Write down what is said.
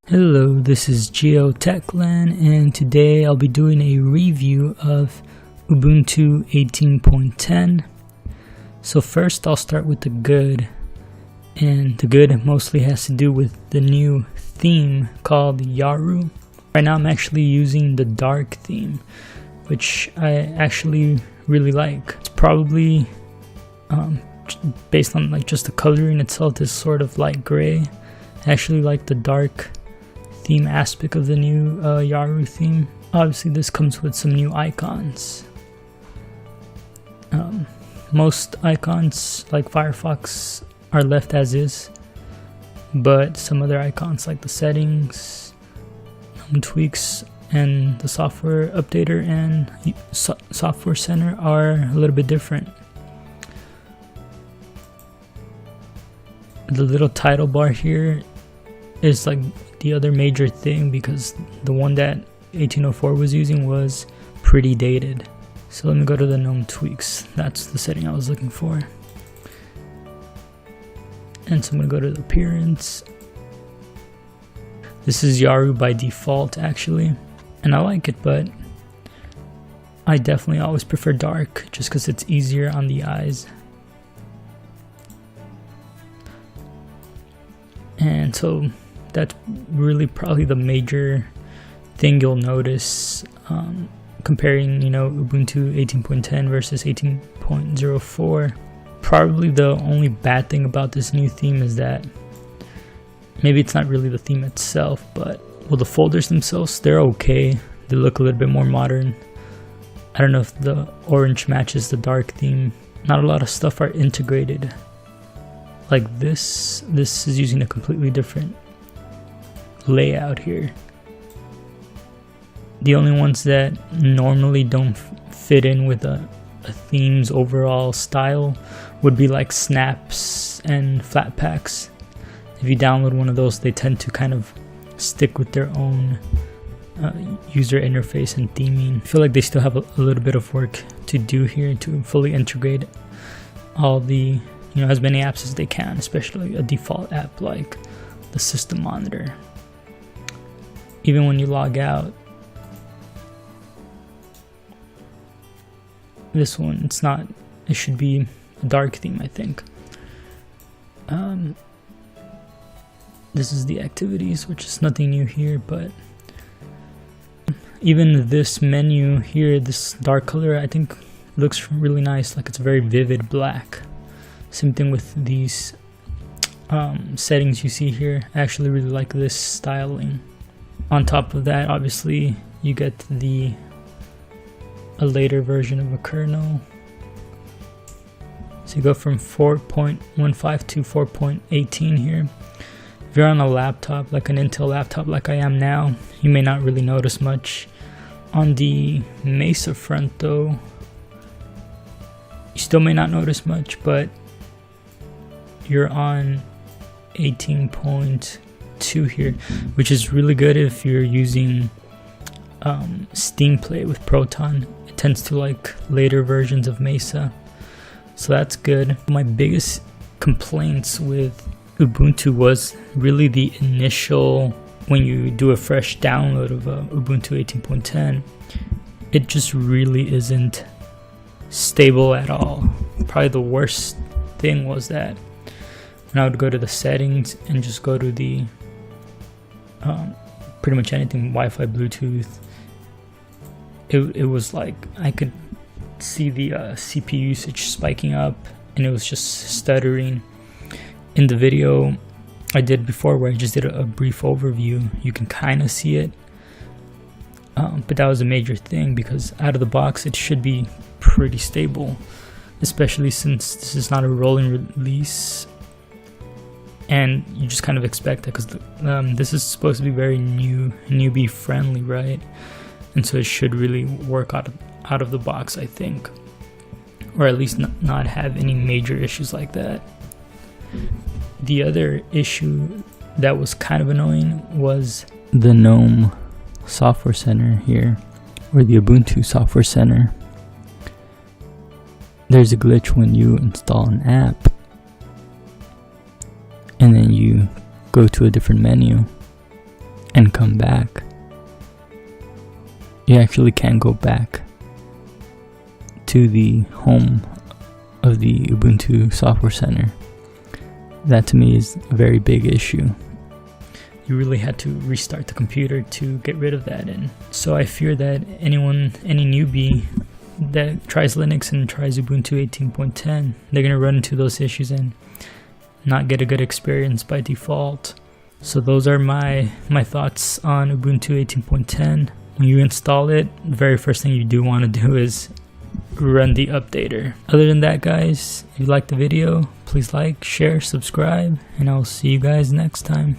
Hello, this is GeoTechland, and today I'll be doing a review of Ubuntu 18.10. So first I'll start with the good, and the good mostly has to do with the new theme called Yaru. Right now I'm actually using the dark theme, which I actually really like. It's probably based on just the coloring itself is sort of light gray. I actually like the dark theme aspect of the new Yaru theme. Obviously this comes with some new icons. Most icons like Firefox are left as is, but some other icons like the settings, tweaks, and the software updater and software center are a little bit different. The little title bar here is like the other major thing, because the one that 1804 was using was pretty dated. So let me go to the GNOME tweaks. That's the setting I was looking for. And so I'm going to go to the appearance. This is Yaru by default actually, and I like it, but I definitely always prefer dark just because it's easier on the eyes. And so that's really probably the major thing you'll notice comparing, Ubuntu 18.10 versus 18.04. Probably the only bad thing about this new theme is that maybe it's not really the theme itself, but the folders themselves, they're okay. They look a little bit more modern. I don't know if the orange matches the dark theme. Not a lot of stuff are integrated. Like this is using a completely different layout here. The only ones that normally don't fit in with a theme's overall style would be like snaps and flat packs. If you download one of those, they tend to kind of stick with their own user interface and theming. I feel like they still have a little bit of work to do here to fully integrate all the as many apps as they can, especially a default app like the system monitor. Even when you log out, this one, it should be a dark theme, I think. This is the activities, which is nothing new here, but even this menu here, this dark color, I think looks really nice. Like, it's very vivid black. Same thing with these settings you see here. I actually really like this styling. On top of that, obviously you get a later version of a kernel. So you go from 4.15 to 4.18 here. If you're on a laptop, like an Intel laptop like I am now, you may not really notice much. On the Mesa front though, you still may not notice much, but you're on 18.2 here, which is really good if you're using Steam Play with Proton. It tends to like later versions of Mesa, so that's good. My biggest complaints with Ubuntu was really the initial, when you do a fresh download of Ubuntu 18.10, it just really isn't stable at all. Probably the worst thing was that when I would go to the settings and just go to the pretty much anything, Wi-Fi, Bluetooth, it was like I could see the CPU usage spiking up, and it was just stuttering. In the video I did before, where I just did a brief overview, you can kind of see it, but that was a major thing, because out of the box it should be pretty stable, especially since this is not a rolling release. And you just kind of expect that, because this is supposed to be very newbie friendly, right? And so it should really work out of the box, I think, or at least not have any major issues like that. The other issue that was kind of annoying was the GNOME Software Center here, or the Ubuntu Software Center. There's a glitch when you install an app and then you go to a different menu and come back, you actually can't go back to the home of the Ubuntu Software Center. That to me is a very big issue. You really had to restart the computer to get rid of that, and so I fear that any newbie that tries Linux and tries Ubuntu 18.10, they're gonna run into those issues and not get a good experience by default. So those are my thoughts on Ubuntu 18.10. When you install it, the very first thing you do want to do is run the updater. Other than that, guys, if you liked the video, please like, share, subscribe, and I'll see you guys next time.